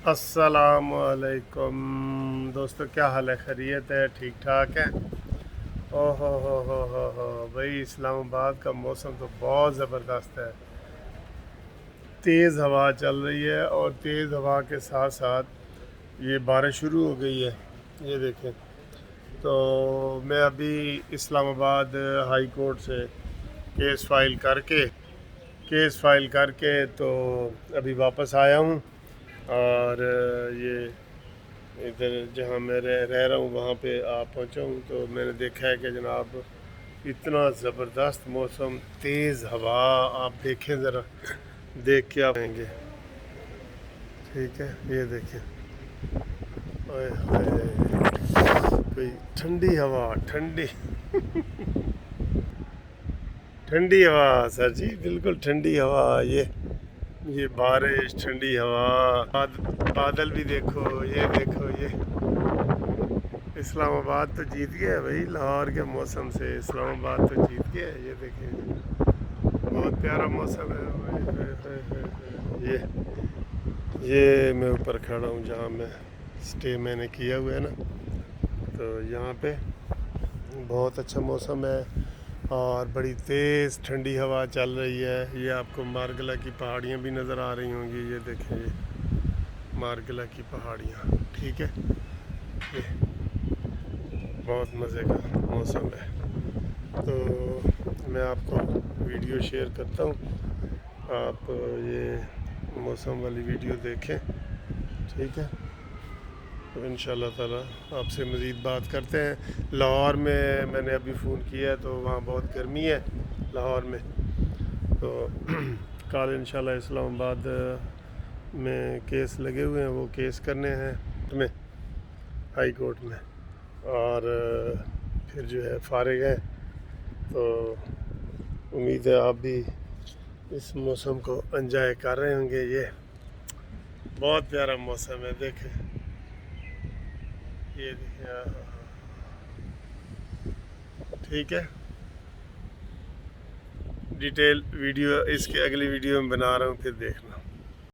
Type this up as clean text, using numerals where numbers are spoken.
السلام علیکم دوستو، کیا حال ہے؟ خیریت ہے؟ ٹھیک ٹھاک ہے؟ او ہو بھائی، اسلام آباد کا موسم تو بہت زبردست ہے۔ تیز ہوا چل رہی ہے اور تیز ہوا کے ساتھ ساتھ یہ بارش شروع ہو گئی ہے، یہ دیکھیں۔ تو میں ابھی اسلام آباد ہائی کورٹ سے کیس فائل کر کے تو ابھی واپس آیا ہوں، اور یہ ادھر جہاں میں رہ رہا ہوں وہاں پہ پہنچا ہوں، تو میں نے دیکھا ہے کہ جناب اتنا زبردست موسم، تیز ہوا، آپ دیکھیں ذرا، دیکھ کے آپ کہیں گے۔ ٹھیک ہے، یہ دیکھیں، اوئے ہوئے، کوئی ٹھنڈی ہوا، ٹھنڈی ہوا سر جی، بالکل ٹھنڈی ہوا۔ یہ بارش، ٹھنڈی ہوا، بادل بھی دیکھو، یہ دیکھو، یہ اسلام آباد تو جیت گیا ہے بھائی، لاہور کے موسم سے اسلام آباد تو جیت گیا ہے۔ یہ دیکھیں، بہت پیارا موسم ہے۔ اوئے ہوئے ہوئے ہوئے ہوئے۔ یہ میں اوپر کھڑا ہوں جہاں میں اسٹے میں نے کیا ہوا ہے نا، تو یہاں پہ بہت اچھا موسم ہے اور بڑی تیز ٹھنڈی ہوا چل رہی ہے۔ یہ آپ کو مارگلا کی پہاڑیاں بھی نظر آ رہی ہوں گی، یہ دیکھیں، یہ مارگلا کی پہاڑیاں، ٹھیک ہے۔ یہ بہت مزے کا موسم ہے، تو میں آپ کو ویڈیو شیئر کرتا ہوں، آپ یہ موسم والی ویڈیو دیکھیں، ٹھیک ہے۔ تو انشاءاللہ تعالیٰ آپ سے مزید بات کرتے ہیں۔ لاہور میں نے ابھی فون کیا ہے تو وہاں بہت گرمی ہے لاہور میں، تو کل انشاءاللہ اسلام آباد میں کیس لگے ہوئے ہیں، وہ کیس کرنے ہیں میں ہائی کورٹ میں، اور پھر جو ہے فارغ ہے۔ تو امید ہے آپ بھی اس موسم کو انجوائے کر رہے ہوں گے۔ یہ بہت پیارا موسم ہے، دیکھیں، یہ دیکھیں، ٹھیک ہے۔ ڈیٹیل ویڈیو اس کے اگلی ویڈیو میں بنا رہا ہوں، پھر دیکھنا۔